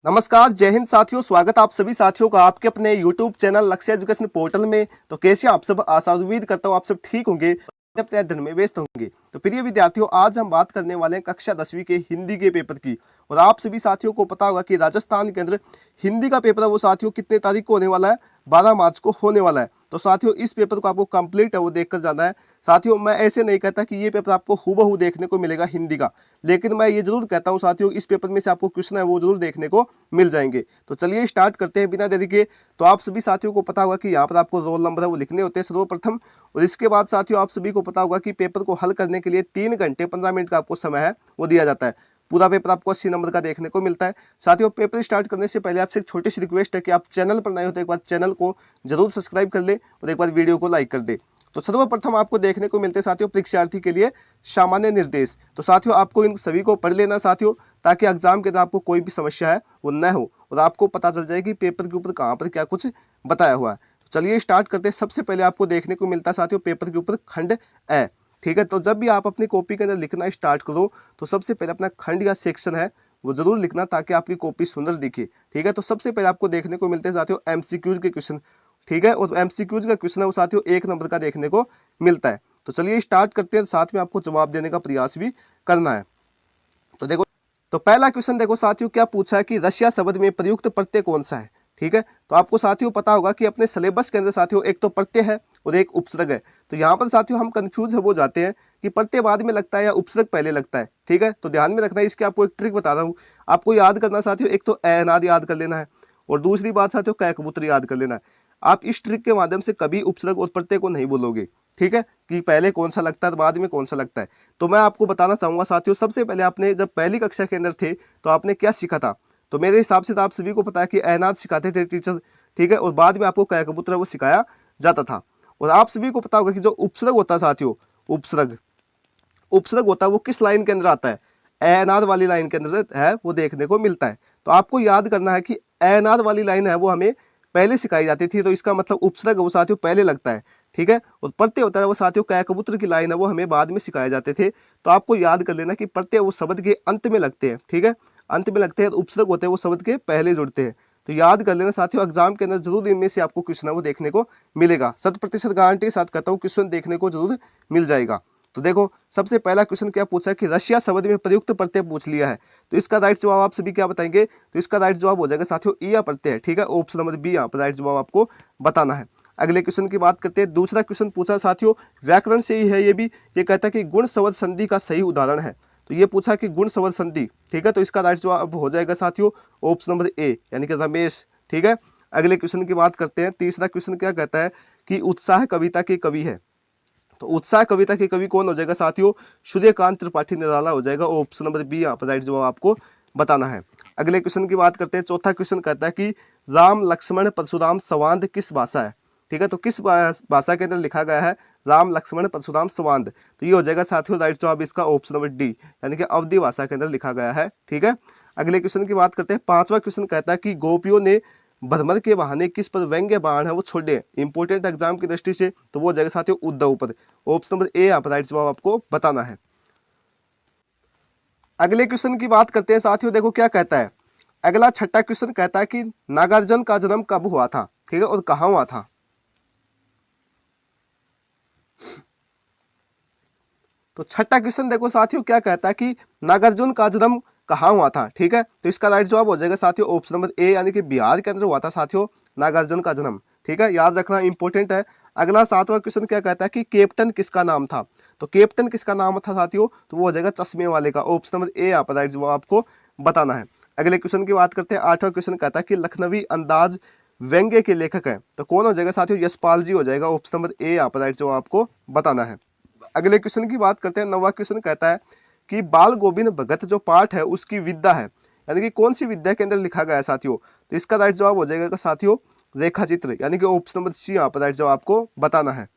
नमस्कार, जय हिंद साथियों। स्वागत आप सभी साथियों का आपके अपने YouTube चैनल लक्ष्य एजुकेशन पोर्टल में। तो कैसे आप सब? आशा उम्मीद करता हूँ आप सब ठीक होंगे, अपने अध्ययन में व्यस्त होंगे। तो प्रिय विद्यार्थियों, आज हम बात करने वाले हैं कक्षा 10वीं के हिंदी के पेपर की। और आप सभी साथियों को पता होगा कि राजस्थान के अंदर हिंदी का पेपर है वो साथियों कितने तारीख को होने वाला है? 12 मार्च को होने वाला है। तो साथियों इस पेपर को आपको कंप्लीट है वो देखकर जाना है। साथियों मैं ऐसे नहीं कहता कि ये पेपर आपको हूबहू देखने को मिलेगा हिंदी का, लेकिन मैं ये जरूर कहता हूँ साथियों इस पेपर में से आपको क्वेश्चन है वो जरूर देखने को मिल जाएंगे। तो चलिए स्टार्ट करते हैं बिना देरी के। तो आप सभी साथियों को पता होगा कि यहाँ पर आपको रोल नंबर है वो लिखने होते हैं सर्वप्रथम। और इसके बाद साथियों आप सभी को पता होगा कि पेपर को हल करने के लिए 3 घंटे 15 मिनट का आपको समय है वो दिया जाता है। पूरा पेपर आपको 80 नंबर का देखने को मिलता है। साथियों पेपर स्टार्ट करने से पहले आपसे एक छोटी सी रिक्वेस्ट है कि आप चैनल पर नए हो तो एक बार चैनल को जरूर सब्सक्राइब कर ले और एक बार वीडियो को लाइक कर दे। तो सर्वप्रथम आपको देखने को मिलते हैं साथियों परीक्षार्थी के लिए सामान्य निर्देश। तो साथियों आपको इन सभी को पढ़ लेना साथियों, ताकि एग्जाम के अंदर आपको कोई भी समस्या है वो न हो और आपको पता चल जाए कि पेपर के ऊपर कहाँ पर क्या कुछ बताया हुआ है। तो चलिए स्टार्ट करते हैं। सबसे पहले आपको देखने को मिलता है साथियों पेपर के ऊपर खंड ए। ठीक है, तो जब भी आप अपनी कॉपी के अंदर लिखना स्टार्ट करो तो सबसे पहले अपना खंड या सेक्शन है वो जरूर लिखना, ताकि आपकी कॉपी सुंदर दिखे। ठीक है, तो सबसे पहले आपको देखने को मिलते हैं साथियों एमसीक्यूज के क्वेश्चन। ठीक है, और एमसीक्यूज का क्वेश्चन है वो साथियों 1 नंबर का देखने को मिलता है। तो चलिए स्टार्ट करते हैं, साथ में आपको जवाब देने का प्रयास भी करना है। तो देखो, तो पहला क्वेश्चन देखो साथियों क्या पूछा है कि रशिया शब्द में प्रयुक्त प्रत्यय कौन सा है। ठीक है, तो आपको साथियों पता होगा कि अपने सिलेबस के अंदर साथियों एक तो प्रत्यय है और एक उपसर्ग है। तो यहाँ पर साथियों हम कंफ्यूज हो जाते हैं कि प्रत्यय बाद में लगता है या उपसर्ग पहले लगता है। ठीक है, तो ध्यान में रखना है। इसके आपको एक ट्रिक बता रहा हूँ, आपको याद करना साथियों, एक तो ए अनाद याद कर लेना है और दूसरी बात साथियों कै कबूतर याद कर लेना है। आप इस ट्रिक के माध्यम से कभी उपसर्ग और प्रत्यय को नहीं बोलोगे। ठीक है, कि पहले कौन सा लगता है बाद में कौन सा लगता है। तो मैं आपको बताना चाहूंगा साथियों, सबसे पहले आपने जब पहली कक्षा के अंदर थे तो आपने क्या सीखा था? तो मेरे हिसाब से तो आप सभी को पता है कि ऐनाद सिखाते थे टीचर। ठीक है, और बाद में आपको कै कबूतर वो सिखाया जाता था। और आप सभी को पता होगा कि जो उपसर्ग होता है साथियों, उपसर्ग उपसर्ग होता है वो किस लाइन के अंदर आता है? ऐनाद वाली लाइन के अंदर है वो देखने को मिलता है। तो आपको याद करना है कि ऐनाद वाली लाइन है वो हमें पहले सिखाई जाती थी, तो इसका मतलब उपसर्ग वो साथियों पहले लगता है। ठीक है, और प्रत्यय होता है वो साथियों कै कबूतर की लाइन है वो हमें बाद में सिखाए जाते थे। तो आपको याद कर लेना कि प्रत्यय वो शब्द के अंत में लगते हैं। ठीक है, अंत में लगते हैं, उपसर्ग होते हैं वो शब्द के पहले जुड़ते हैं। तो याद कर लेना साथियों, एग्जाम के अंदर जरूर इनमें से आपको क्वेश्चन है वो देखने को मिलेगा। 100% गारंटी के साथ कहता हूँ क्वेश्चन देखने को जरूर मिल जाएगा। तो देखो सबसे पहला क्वेश्चन क्या पूछा है कि रशिया शब्द में प्रयुक्त प्रत्यय पूछ लिया है। तो इसका राइट जवाब आप सभी क्या बताएंगे? तो इसका राइट जवाब हो जाएगा साथियों ई या प्रत्यय। ठीक है, ऑप्शन नंबर बी यहाँ पर राइट जवाब आपको बताना है। अगले क्वेश्चन की बात करते हैं। दूसरा क्वेश्चन पूछा साथियों व्याकरण से ही है ये भी। ये कहता है कि गुण शब्द संधि का सही उदाहरण है। तो ये पूछा कि गुण शब्द संधि। ठीक है, तो इसका राइट जवाब हो जाएगा साथियों ऑप्शन नंबर ए यानी कि रमेश। ठीक है, अगले क्वेश्चन की बात करते हैं। तीसरा क्वेश्चन क्या कहता है कि उत्साह कविता के कवि है। तो उत्साह कविता के कवि कौन हो जाएगा साथियों? सूर्यकांत त्रिपाठी निराला हो जाएगा। ऑप्शन नंबर बी यहाँ पर राइट जवाब आपको बताना है। अगले क्वेश्चन की बात करते हैं। चौथा क्वेश्चन कहता है कि राम लक्ष्मण परशुराम संवाद किस भाषा है। ठीक है, तो किस भाषा के अंदर लिखा गया है राम लक्ष्मण परशुराम संवाद? तो ये हो जाएगा साथियों राइट जवाब इसका ऑप्शन नंबर डी यानी कि अवधी भाषा के अंदर लिखा गया है। ठीक है, अगले क्वेश्चन की बात करते हैं। पांचवा क्वेश्चन कहता है कि गोपियों ने भ्रमर के बहाने किस पर व्यंग्य बाण है वो छोड़े। इंपोर्टेंट एग्जाम की दृष्टि से तो वो हो जाएगा साथियों उद्धव पर। ऑप्शन नंबर ए यहाँ पर राइट जवाब आपको बताना है। अगले क्वेश्चन की बात करते हैं साथियों, देखो क्या कहता है। अगला छठा क्वेश्चन कहता है कि नागार्जुन का जन्म कब हुआ था। ठीक है, और कहाँ हुआ था। तो छठा क्वेश्चन देखो साथियों क्या कहता है कि नागार्जुन का जन्म कहाँ हुआ था। ठीक है, तो इसका राइट जवाब हो जाएगा साथियों ऑप्शन नंबर ए यानी कि बिहार के अंदर हुआ था साथियों नागार्जुन का जन्म। ठीक है, याद रखना इंपॉर्टेंट है। अगला सातवां क्वेश्चन क्या कहता है कि कैप्टन किसका नाम था। तो कैप्टन किसका नाम था साथियों? तो वो हो जाएगा चश्मे वाले का। ऑप्शन नंबर ए यहाँ पर राइट जवाब आपको बताना है। अगले क्वेश्चन की बात करते हैं। आठवां क्वेश्चन कहता है कि लखनवी अंदाज व्यंग्य के लेखक हैं। तो कौन हो जाएगा साथियों? यशपाल जी हो जाएगा। ऑप्शन नंबर ए यहाँ पर राइट जवाब आपको बताना है। अगले क्वेश्चन की बात करते हैं। 9वां क्वेश्चन कहता है कि बाल गोविंद भगत जो पाठ है उसकी विद्या है, यानी कि कौन सी विद्या के अंदर लिखा गया है साथियों? तो इसका राइट जवाब हो जाएगा साथियों रेखा चित्र यानी कि ऑप्शन नंबर सी यहाँ पर राइट जवाब आपको बताना है।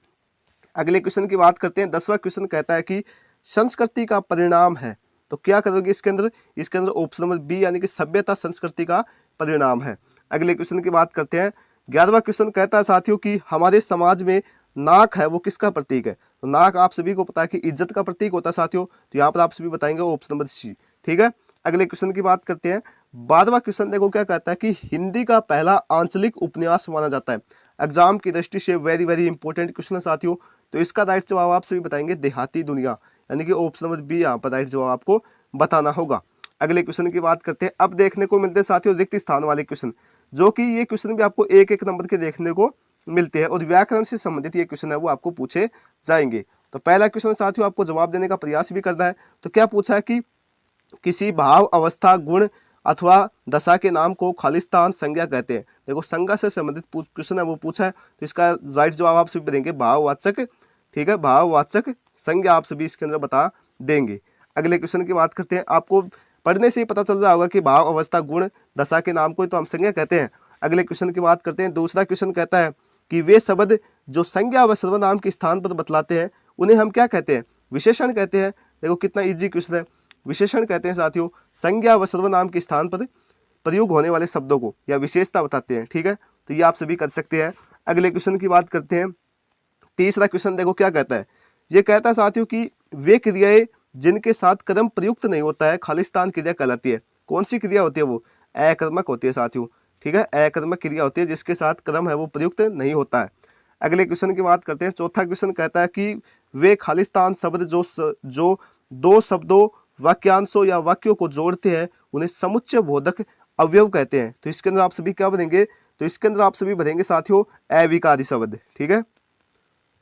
अगले क्वेश्चन की बात करते हैं। 10वां क्वेश्चन कहता है कि संस्कृति का परिणाम है। तो क्या करोगे इसके अंदर? इसके अंदर ऑप्शन नंबर बी यानी कि सभ्यता संस्कृति का परिणाम है। अगले क्वेश्चन की बात करते हैं। 11वां क्वेश्चन कहता है साथियों कि हमारे समाज में नाक है वो किसका प्रतीक है। तो नाक आप सभी को पता है कि इज्जत का प्रतीक होता है साथियों। तो यहाँ पर आप सभी बताएंगे ऑप्शन नंबर सी। ठीक है, अगले क्वेश्चन की बात करते हैं। 12वां क्वेश्चन देखो क्या कहता है कि हिंदी का पहला आंचलिक उपन्यास माना जाता है। एग्जाम की दृष्टि से वेरी वेरी इंपॉर्टेंट क्वेश्चन है साथियों। तो इसका राइट जवाब आप सभी बताएंगे देहाती दुनिया, यानी कि ऑप्शन नंबर बी यहाँ पर राइट जवाब आपको बताना होगा। अगले क्वेश्चन की बात करते हैं। अब देखने को मिलते हैं साथियों रिक्त स्थान वाले क्वेश्चन, जो कि ये क्वेश्चन भी आपको एक एक नंबर के देखने को मिलते हैं और व्याकरण से संबंधित ये क्वेश्चन है वो आपको पूछे जाएंगे। तो पहला क्वेश्चन साथियों आपको जवाब देने का प्रयास भी करना है। तो क्या पूछा है कि किसी भाव, अवस्था, गुण अथवा दशा के नाम को खालिस्तान संज्ञा कहते हैं। देखो संज्ञा से संबंधित क्वेश्चन है वो पूछा है, तो इसका राइट जवाब आप सभी देंगे भाववाचक। ठीक है, भाववाचक संज्ञा आप सभी इसके अंदर बता देंगे। अगले क्वेश्चन की बात करते हैं। आपको पढ़ने से ही पता चल रहा होगा कि भाव, अवस्था, गुण, दशा के नाम को तो हम संज्ञा कहते हैं। अगले क्वेश्चन की बात करते हैं। दूसरा क्वेश्चन कहता है कि वे शब्द जो संज्ञा व सर्वनाम के स्थान पर बतलाते हैं उन्हें हम क्या कहते हैं? विशेषण कहते हैं। देखो कितना इजी क्वेश्चन है। विशेषण कहते हैं साथियों संज्ञा व सर्वनाम के स्थान पर प्रयोग होने वाले शब्दों को या विशेषता बताते हैं। ठीक है, तो ये आप सभी कर सकते हैं। अगले क्वेश्चन की बात करते हैं। तीसरा क्वेश्चन देखो क्या कहता है। ये कहता है साथियों कि वे क्रियाएं जिनके साथ कर्म प्रयुक्त नहीं होता है खालिस्तान क्रिया कहलाती है। कौन सी क्रिया होती है? वो अकर्मक होती है साथियों। ठीक है, अकर्मक क्रिया होती है जिसके साथ कर्म है वो प्रयुक्त नहीं होता है। अगले क्वेश्चन की बात करते हैं। चौथा क्वेश्चन कहता है कि वे खालिस्तान शब्द जो दो शब्दों, वाक्यांशों या वाक्यों को जोड़ते हैं उन्हें समुच्चय बोधक अवयव कहते हैं। तो इसके अंदर आप सभी क्या बनेंगे? तो इसके अंदर आप सभी बनेंगे साथियों अविकारी शब्द। ठीक है,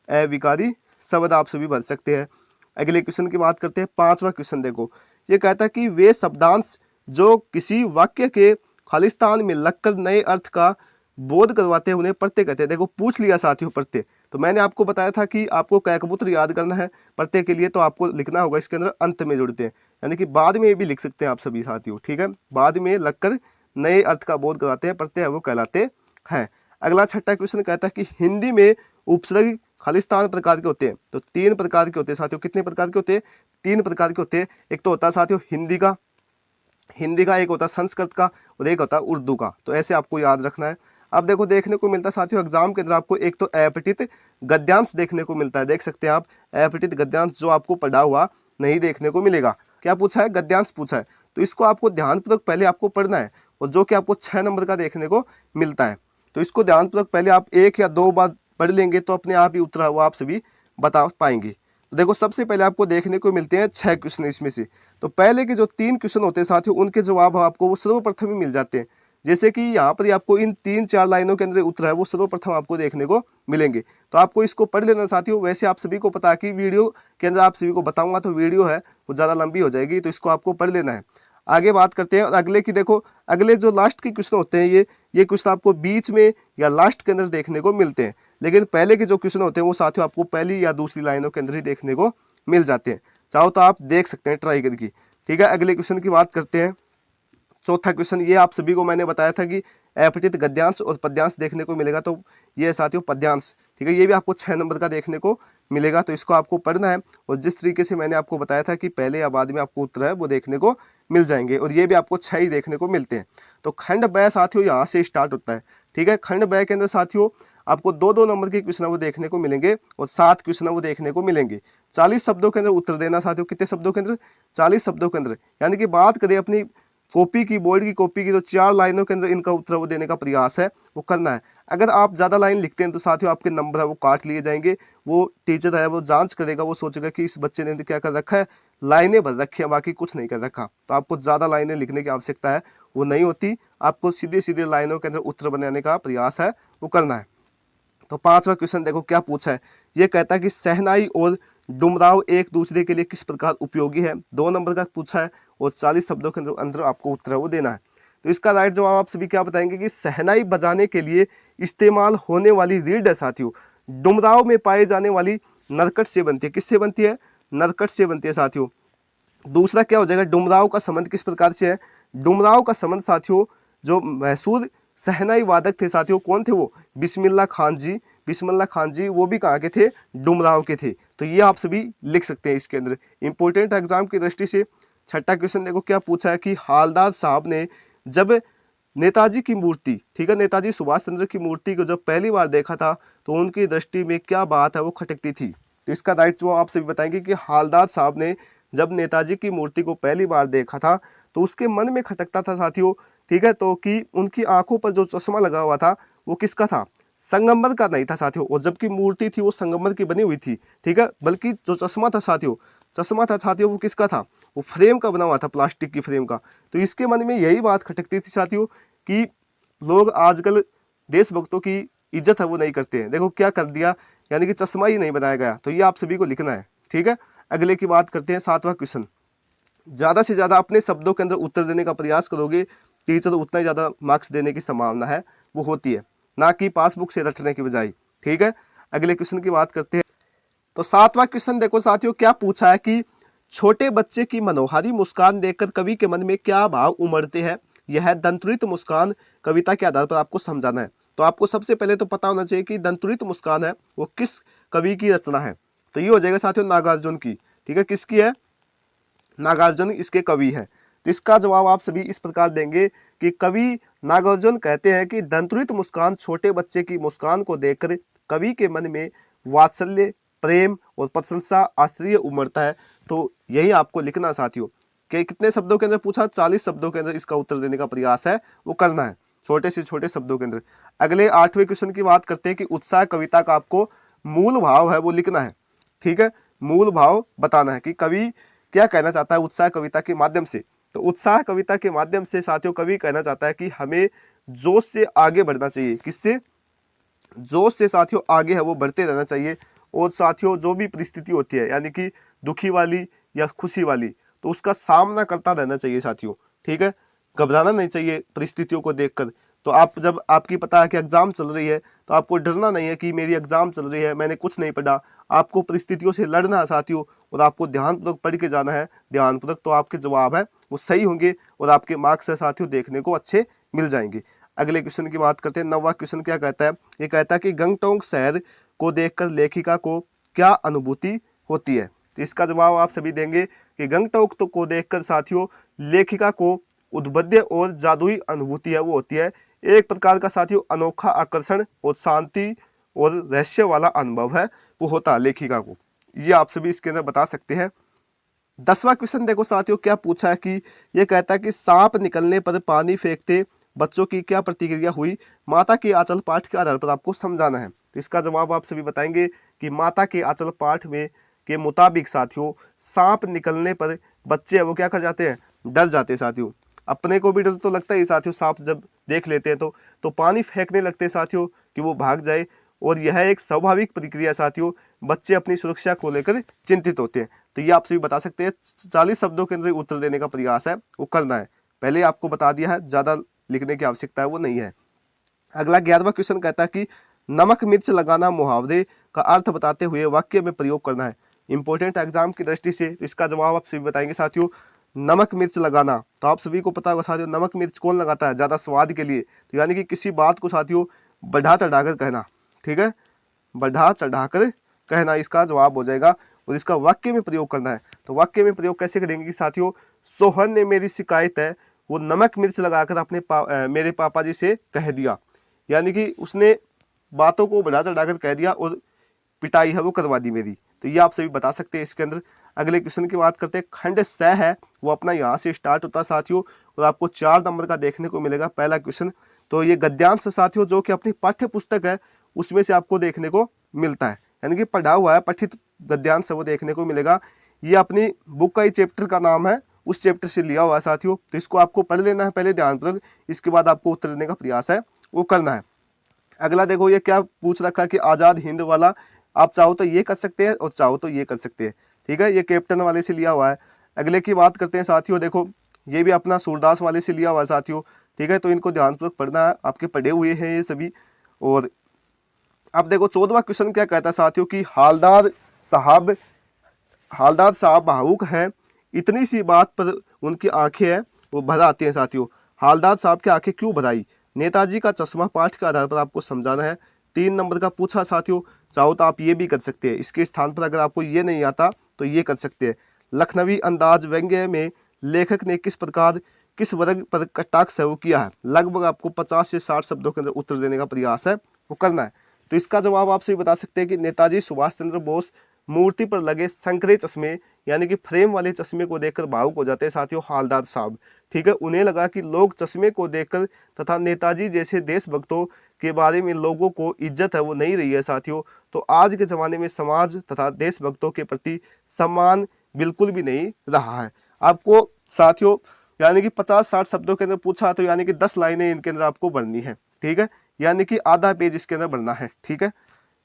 अविकारी शब्द आप सभी भर सकते हैं। अगले क्वेश्चन की बात करते हैं। पांचवा क्वेश्चन देखो, ये कहता है कि वे शब्दांश जो किसी वाक्य के खालिस्तान में लगकर नए अर्थ का बोध करवाते हैं उन्हें प्रत्यय कहते हैं। देखो पूछ लिया साथियों प्रत्यय, तो मैंने आपको बताया था कि आपको कैकपुत्र याद करना है प्रत्यय के लिए, तो आपको लिखना होगा इसके अंदर अंत में जुड़ते हैं, यानी कि बाद में भी लिख सकते हैं आप सभी साथियों। ठीक है, बाद में लगकर नए अर्थ का बोध कराते हैं प्रत्यय वो कहलाते हैं। अगला छठा क्वेश्चन कहता है कि हिंदी में उपसर्ग खालिस्तान प्रकार के होते हैं। तो 3 प्रकार के होते हैं साथियों। कितने प्रकार के होते हैं? 3 प्रकार के होते हैं। एक तो होता है साथियों हिंदी का, एक होता है संस्कृत का और एक होता है उर्दू का। तो ऐसे आपको याद रखना है। अब देखो देखने को मिलता है साथियों एग्जाम के अंदर आपको एक तो अपठित गद्यांश देखने को मिलता है। देख सकते हैं आप अपठित गद्यांश, जो आपको पढ़ा हुआ नहीं देखने को मिलेगा। क्या पूछा है? गद्यांश पूछा है। तो इसको आपको ध्यानपूर्वक पहले आपको पढ़ना है, और जो कि आपको 6 नंबर का देखने को मिलता है। तो इसको ध्यानपूर्वक पहले आप 1 या 2 बार पढ़ लेंगे तो अपने आप ही उत्तर वो आप सभी बता पाएंगे। तो देखो सबसे पहले आपको देखने को मिलते हैं 6 क्वेश्चन इसमें से। तो पहले के जो 3 क्वेश्चन होते हैं साथियों उनके जवाब आपको वो सर्वप्रथम ही मिल जाते हैं। जैसे कि यहाँ पर आपको इन 3-4 लाइनों के अंदर उत्तर है वो सर्वप्रथम आपको देखने को मिलेंगे। तो आपको इसको पढ़ लेना साथियों। वैसे आप सभी को पता है कि वीडियो के अंदर आप सभी को बताऊंगा तो वीडियो है वो ज़्यादा लंबी हो जाएगी, तो इसको आपको पढ़ लेना है। आगे बात करते हैं। और अगले की देखो, अगले जो लास्ट के क्वेश्चन होते हैं ये क्वेश्चन आपको बीच में या लास्ट के अंदर देखने को मिलते हैं, लेकिन पहले के जो क्वेश्चन होते हैं वो साथियों आपको पहली या दूसरी लाइनों के अंदर ही देखने को मिल जाते हैं। चाहो तो आप देख सकते हैं ट्राई करके। ठीक है, अगले क्वेश्चन की बात करते हैं। चौथा क्वेश्चन ये आप सभी को मैंने बताया था कि अपठित गद्यांश और पद्यांश देखने को मिलेगा, तो ये साथियों पद्यांश। ठीक है, ये भी आपको 6 नंबर का देखने को मिलेगा। तो इसको आपको पढ़ना है, और जिस तरीके से मैंने आपको बताया था कि पहले या बाद में आपको उत्तर है वो देखने को मिल जाएंगे, और ये भी आपको 6 ही देखने को मिलते हैं। तो खंड ब साथियों यहाँ से स्टार्ट होता है। ठीक है, खंड ब के अंदर साथियों आपको 2-2 नंबर के क्वेश्चन वो देखने को मिलेंगे और 7 क्वेश्चन वो देखने को मिलेंगे। 40 शब्दों के अंदर उत्तर देना साथियों। कितने शब्दों के अंदर? 40 शब्दों के अंदर। यानी कि बात करें अपनी कॉपी की, बोर्ड की कॉपी की, तो 4 लाइनों के अंदर इनका उत्तर वो देने का प्रयास है वो करना है। अगर आप ज़्यादा लाइन लिखते हैं तो साथियों आपके नंबर है वो काट लिए जाएंगे। वो टीचर है वो जांच करेगा, वो सोचेगा कि इस बच्चे ने क्या कर रखा है, लाइनें भर रखी है, बाकी कुछ नहीं कर रखा। तो आपको ज़्यादा लाइनें लिखने की आवश्यकता है वो नहीं होती। आपको सीधे सीधे लाइनों के अंदर उत्तर बनाने का प्रयास है वो करना है। तो 5वां क्वेश्चन देखो क्या पूछा है। ये कहता है कि शहनाई और डुमराव एक दूसरे के लिए किस प्रकार उपयोगी है। 2 नंबर का पूछा है और 40 शब्दों के अंदर आपको उत्तर है वो देना है। तो इसका राइट जवाब आप सभी क्या बताएंगे कि शहनाई बजाने के लिए इस्तेमाल होने वाली रीड है साथियों डुमराव में पाए जाने वाली नरकट से बनती है। किससे बनती है? नरकट से बनती है साथियों। दूसरा क्या हो जाएगा, डुमराव का संबंध किस प्रकार से है? डुमराव का संबंध साथियों जो मशहूर शहनाई वादक थे साथियों, कौन थे वो? बिस्मिल्लाह खान जी। बिस्मिल्लाह खान जी वो भी कहाँ के थे? डुमराव के थे। तो ये आप सभी लिख सकते हैं इसके अंदर, इंपॉर्टेंट एग्जाम की दृष्टि से। 6ठा क्वेश्चन देखो क्या पूछा है कि हालदार साहब ने जब नेताजी की मूर्ति, ठीक है, नेताजी सुभाष चंद्र की मूर्ति को जब पहली बार देखा था तो उनकी दृष्टि में क्या बात है वो खटकती थी। तो इसका राइट जवाब आप सभी बताएंगे कि हालदार साहब ने जब नेताजी की मूर्ति को पहली बार देखा था तो उसके मन में खटकता था साथियों, ठीक है, तो कि उनकी आंखों पर जो चश्मा लगा हुआ था वो किसका था, संगमरमर का नहीं था साथियों, और जबकि मूर्ति थी वो संगमरमर की बनी हुई थी, ठीक है, बल्कि जो चश्मा था साथियों वो किसका था, वो फ्रेम का बना हुआ था, प्लास्टिक की फ्रेम का। तो इसके मन में यही बात खटकती थी साथियों कि लोग आजकल देशभक्तों की इज्जत है वो नहीं करते हैं, देखो क्या कर दिया, यानी कि चश्मा ही नहीं बनाया गया। तो ये आप सभी को लिखना है, ठीक है। अगले की बात करते हैं, 7वां क्वेश्चन। ज़्यादा से ज़्यादा अपने शब्दों के अंदर उत्तर देने का प्रयास करोगे, टीचर उतना ही ज़्यादा मार्क्स देने की संभावना है वो होती है, ना कि पासबुक से रटने की बजाय, ठीक है। अगले क्वेश्चन की बात करते हैं। तो 7वां क्वेश्चन देखो साथियों, क्या पूछा है कि छोटे बच्चे की मनोहारी मुस्कान देखकर कवि के मन में क्या भाव उमड़ते हैं। यह दंतुरित मुस्कान कविता के आधार पर आपको समझाना है। तो आपको सबसे पहले तो पता होना चाहिए कि दंतुरित मुस्कान है वो किस कवि की रचना है। तो ये हो जाएगा साथियों नागार्जुन की, ठीक है। किसकी है, नागार्जुन इसके कवि है। तो इसका जवाब आप सभी इस प्रकार देंगे कि कवि नागार्जुन कहते हैं कि दंतुरित मुस्कान छोटे बच्चे की मुस्कान को देखकर कवि के मन में वात्सल्य, प्रेम और प्रशंसा, आश्चर्य उमड़ता है। तो यही आपको लिखना साथियों, कि कितने शब्दों के अंदर पूछा, 40 शब्दों के अंदर इसका उत्तर देने का प्रयास है वो करना है, छोटे से छोटे शब्दों के अंदर। अगले 8वें क्वेश्चन की बात करते हैं कि उत्साह कविता का आपको मूल भाव है वो लिखना है, ठीक है। मूल भाव बताना है कि कवि क्या कहना चाहता है उत्साह कविता के माध्यम से। तो उत्साह कविता के माध्यम से साथियों कवि कहना चाहता है कि हमें जोश से आगे बढ़ना चाहिए। किससे, जोश से साथियों आगे है वो बढ़ते रहना चाहिए। और साथियों जो भी परिस्थिति होती है, यानी कि दुखी वाली या खुशी वाली, तो उसका सामना करता रहना चाहिए साथियों, ठीक है। घबराना नहीं चाहिए परिस्थितियों को देखकर। तो आप जब आपकी पता है कि एग्जाम चल रही है तो आपको डरना नहीं है कि मेरी एग्जाम चल रही है, मैंने कुछ नहीं पढ़ा। आपको परिस्थितियों से लड़ना है साथियों, और आपको ध्यानपूर्वक पढ़ के जाना है, ध्यानपूर्वक, तो आपके जवाब है वो सही होंगे और आपके मार्क्स है साथियों देखने को अच्छे मिल जाएंगे। अगले क्वेश्चन की बात करते हैं। 9वां क्वेश्चन क्या कहता है, ये कहता है कि गंगटोक शहर को देखकर लेखिका को क्या अनुभूति होती है। तो इसका जवाब आप सभी देंगे कि गंगटोक को देखकर साथियों लेखिका को उद्भद्य और जादुई अनुभूति है वो होती है। एक प्रकार का साथियों अनोखा आकर्षण और शांति और रहस्य वाला अनुभव है वो होता है लेखिका को। ये आप सभी इसके अंदर बता सकते हैं। 10वां क्वेश्चन देखो साथियों क्या पूछा है कि ये कहता है कि सांप निकलने पर पानी फेंकते बच्चों की क्या प्रतिक्रिया हुई। माता के आंचल पाठ के आधार पर आपको समझाना है। तो इसका जवाब आप सभी बताएंगे कि माता के आंचल पाठ में के मुताबिक साथियों सांप निकलने पर बच्चे वो क्या कर जाते हैं, डर जाते हैं साथियों। अपने को भी डर तो लगता ही साथियों, सांप जब देख लेते हैं तो पानी फेंकने लगते हैं साथियों कि वो भाग जाए। और यह एक स्वाभाविक प्रतिक्रिया साथियों, बच्चे अपनी सुरक्षा को लेकर चिंतित होते हैं। तो ये आप सभी बता सकते हैं। 40 शब्दों के अंदर उत्तर देने का प्रयास है वो करना है। पहले आपको बता दिया है, ज़्यादा लिखने की आवश्यकता है वो नहीं है। अगला 11वां क्वेश्चन कहता है कि नमक मिर्च लगाना मुहावरे का अर्थ बताते हुए वाक्य में प्रयोग करना है। इंपॉर्टेंट एग्जाम की दृष्टि से इसका जवाब आप सभी बताएंगे साथियों। नमक मिर्च लगाना, तो आप सभी को पता होगा साथियों नमक मिर्च कौन लगाता है, ज़्यादा स्वाद के लिए। तो यानी कि किसी बात को साथियों बढ़ा चढ़ाकर कहना, ठीक है, बढ़ा चढ़ाकर कहना इसका जवाब हो जाएगा। और इसका वाक्य में प्रयोग करना है। तो वाक्य में प्रयोग कैसे करेंगे कि साथियों, सोहन ने मेरी शिकायत है वो नमक मिर्च लगाकर अपने मेरे पापा जी से कह दिया। यानी कि उसने बातों को बढ़ा चढ़ाकर कह दिया और पिटाई है वो करवा दी मेरी। तो ये आप सभी बता सकते हैं इसके अंदर। अगले क्वेश्चन की बात करते हैं। खंड स है वो अपना यहाँ से स्टार्ट होता है साथियों, और आपको 4 नंबर का देखने को मिलेगा पहला क्वेश्चन। तो ये गद्यांश साथियों जो कि अपनी पाठ्य पुस्तक है उसमें से आपको देखने को मिलता है, यानी कि पढ़ा हुआ है पठित गद्यांश वो देखने को मिलेगा। ये अपनी बुक का ही चैप्टर का नाम है, उस चैप्टर से लिया हुआ है साथियों। तो इसको आपको पढ़ लेना है पहले ध्यानपूर्वक, इसके बाद आपको उत्तर देने का प्रयास है वो करना है। अगला देखो ये क्या पूछ रखा है कि आज़ाद हिंद वाला, आप चाहो तो ये कर सकते हैं और चाहो तो ये कर सकते हैं, ठीक है। ये कैप्टन वाले से लिया हुआ है। अगले की बात करते हैं साथियों, देखो ये भी अपना सूरदास वाले से लिया हुआ है साथियों, ठीक है। तो इनको ध्यानपूर्वक पढ़ना है, आपके पढ़े हुए हैं ये सभी। और अब देखो 14वां क्वेश्चन क्या कहता है साथियों कि हालदार साहब भावुक हैं, इतनी सी बात पर उनकी आंखें हैं वो भर आती हैं साथियों। हालदार साहब की आंखें क्यों भर आई। नेताजी का चश्मा पाठ के आधार पर आपको समझाना है। 3 नंबर का पूछा साथियों, चाहो तो आप ये भी कर सकते हैं, इसके स्थान पर अगर आपको ये नहीं आता तो ये कर सकते हैं। लखनवी अंदाज व्यंग्य में लेखक ने किस प्रकार किस वर्ग पर कटाक्ष है वो किया है। लगभग आपको 50 से 60 शब्दों के अंदर उत्तर देने का प्रयास है वो करना है। तो इसका जवाब आप सभी बता सकते हैं कि नेताजी सुभाष चंद्र बोस मूर्ति पर लगे संकरे चश्मे यानी कि फ्रेम वाले चश्मे को देखकर भावुक हो जाते हैं साथियों हालदार साहब। ठीक है, उन्हें लगा कि लोग चश्मे को देखकर तथा नेताजी जैसे देशभक्तों के बारे में लोगों को इज्जत है वो नहीं रही है साथियों। तो आज के ज़माने में समाज तथा देशभक्तों के प्रति सम्मान बिल्कुल भी नहीं रहा है। आपको साथियों यानी कि 50-60 शब्दों के अंदर पूछा तो यानी कि 10 लाइनें इनके अंदर आपको भरनी है। ठीक है, यानी कि आधा पेज इसके अंदर भरना है। ठीक है,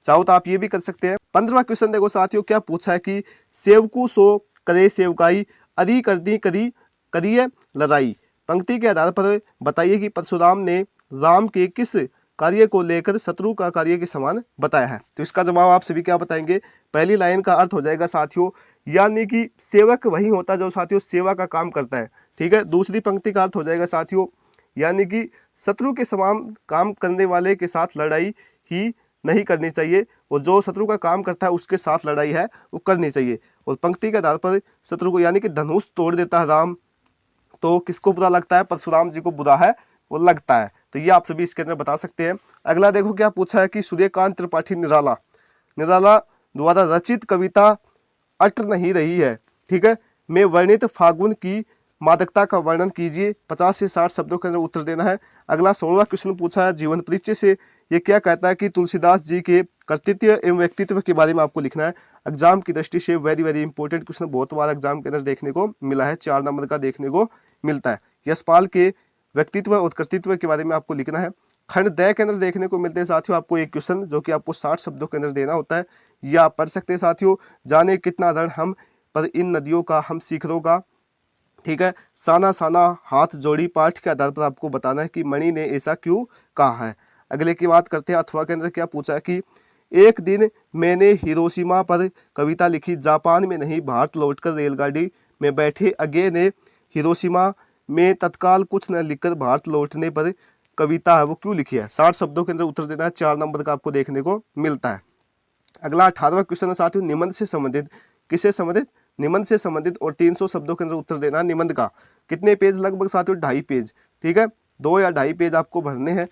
चाहो तो आप ये भी कर सकते हैं। 15वां क्वेश्चन देखो साथियों, क्या पूछा है कि सेवकू सो करे सेवकाई, अरी करती करी करिए लड़ाई। पंक्ति के आधार पर बताइए कि परशुराम ने राम के किस कार्य को लेकर शत्रु का कार्य के समान बताया है। तो इसका जवाब आप सभी क्या बताएंगे। पहली लाइन का अर्थ हो जाएगा साथियों, यानी कि सेवक वही होता है जो साथियों सेवा का काम करता है। ठीक है, दूसरी पंक्ति का अर्थ हो जाएगा साथियों, यानी कि शत्रु के समान काम करने वाले के साथ लड़ाई ही नहीं करनी चाहिए, और जो शत्रु का काम करता है उसके साथ लड़ाई है वो करनी चाहिए। और पंक्ति के आधार पर शत्रु को यानी कि धनुष तोड़ देता है राम, तो किसको बुरा लगता है, परशुराम जी को बुरा है वो लगता है। तो ये आप सभी इसके अंदर बता सकते हैं। अगला देखो क्या पूछा है कि सूर्यकांत त्रिपाठी निराला निराला द्वारा रचित कविता अट नहीं रही है। ठीक है, में वर्णित फागुन की मादकता का वर्णन कीजिए। 50 से 60 शब्दों के अंदर उत्तर देना है। अगला 16वां क्वेश्चन पूछा है जीवन परिचय से, ये क्या कहता है कि तुलसीदास जी के कर्तृत्व एवं व्यक्तित्व के बारे में आपको लिखना है। एग्जाम की दृष्टि से वेरी वेरी इंपॉर्टेंट क्वेश्चन, बहुत बार एग्जाम के अंदर देखने को मिला है, 4 नंबर का देखने को मिलता है। यशपाल के व्यक्तित्व और कर्तृत्व के बारे में आपको लिखना है। खंड द के अंदर देखने को मिलते हैं साथियों आपको एक क्वेश्चन जो कि आपको 60 शब्दों के अंदर देना होता है। ये आप पढ़ सकते हैं साथियों। जाने कितना रण हम पर इन नदियों का हम शिखरों का। ठीक है, साना साना हाथ जोड़ी पाठ के आधार पर आपको बताना है कि मणि ने ऐसा क्यों कहा है। अगले की बात करते हैं। अथवा के अंदर क्या पूछा है कि एक दिन मैंने हिरोशिमा पर कविता लिखी, जापान में नहीं भारत लौटकर रेलगाड़ी में बैठे अज्ञे ने हिरोशिमा में तत्काल कुछ न लिखकर भारत लौटने पर कविता है वो क्यों लिखी है। 60 शब्दों के अंदर उत्तर देना है, 4 नंबर का आपको देखने को मिलता है। अगला 18वां क्वेश्चन है साथियों, निबंध से संबंधित, किससे संबंधित, निबंध से संबंधित, और 300 शब्दों के अंदर उत्तर देना है। निबंध का कितने पेज, लगभग साथियों 2.5 पेज। ठीक है, 2 या 2.5 पेज आपको भरने हैं।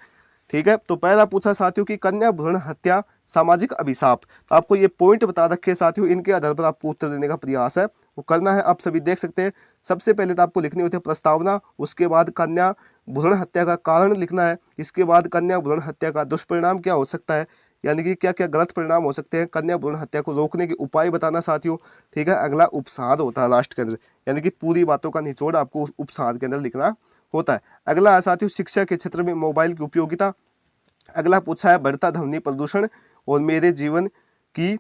ठीक है, तो पहला पूछा साथियों कि कन्या भ्रूण हत्या सामाजिक अभिशाप। तो आपको ये पॉइंट बता रखे साथियों, इनके आधार पर आपको उत्तर देने का प्रयास है वो करना है। आप सभी देख सकते हैं। सबसे पहले तो आपको लिखनी होती है प्रस्तावना, उसके बाद कन्या भ्रूण हत्या का कारण लिखना है, इसके बाद कन्या भ्रूण हत्या का दुष्परिणाम क्या हो सकता है, यानी कि क्या क्या गलत परिणाम हो सकते हैं, कन्या भ्रूण हत्या को रोकने के उपाय बताना साथियों। ठीक है, अगला उपसार होता है लास्ट के अंदर, यानी कि पूरी बातों का निचोड़ आपको उस उपसार के अंदर लिखना होता है। अगला है साथियों शिक्षा के क्षेत्र में मोबाइल की उपयोगिता। अगला पूछा है बढ़ता ध्वनि प्रदूषण और मेरे जीवन की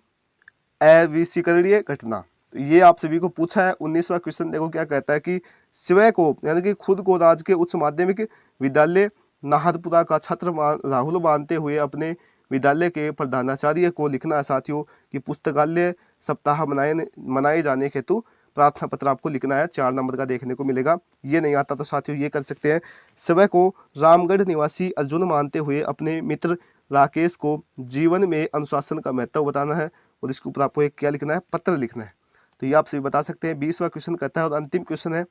अविस्मरणीय घटना। तो ये आप सभी को पूछा है। 19वां क्वेश्चन देखो क्या कहता है कि स्वयं को यानी कि खुद को राजकीय उच्च माध्यमिक विद्यालय नाहरपुरा का छात्र राहुल मानते हुए अपने विद्यालय के प्रधानाचार्य को लिखना है साथियों कि पुस्तकालय सप्ताह मनाए जाने के हेतु प्रार्थना पत्र आपको लिखना है। 4 नंबर का देखने को मिलेगा। ये नहीं आता तो साथियों ये कर सकते हैं, स्वयं को रामगढ़ निवासी अर्जुन मानते हुए अपने मित्र राकेश को जीवन में अनुशासन का महत्व बताना है, और इसके ऊपर आपको एक क्या लिखना है, पत्र लिखना है। तो ये आप सभी बता सकते हैं। 20वां क्वेश्चन कहता है और अंतिम क्वेश्चन है,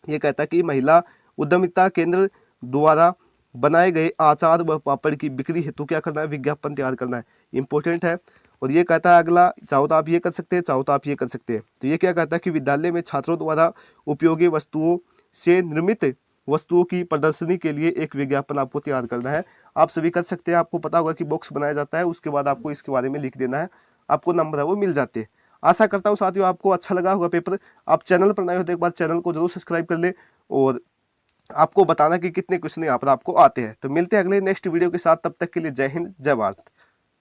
ये कहता है कि महिला उद्यमिता केंद्र द्वारा बनाए गए आचार व पापड़ की बिक्री हेतु क्या करना है, विज्ञापन तैयार करना है। इंपॉर्टेंट है। और ये कहता है अगला, चाहो तो आप ये कर सकते हैं, चाहो तो आप ये कर सकते हैं। तो ये क्या कहता है कि विद्यालय में छात्रों द्वारा उपयोगी वस्तुओं से निर्मित वस्तुओं की प्रदर्शनी के लिए एक विज्ञापन आपको तैयार करना है। आप सभी कर सकते हैं। आपको पता होगा कि बॉक्स बनाया जाता है, उसके बाद आपको इसके बारे में लिख देना है, आपको नंबर है वो मिल जाते हैं। आशा करता हूँ साथियों आपको अच्छा लगा होगा पेपर। आप चैनल पर नए हो तो एक बार चैनल को जरूर सब्सक्राइब कर ले और आपको बताना कि कितने क्वेश्चन यहाँ पर आपको आते हैं। तो मिलते हैं अगले नेक्स्ट वीडियो के साथ, तब तक के लिए जय हिंद जय भारत।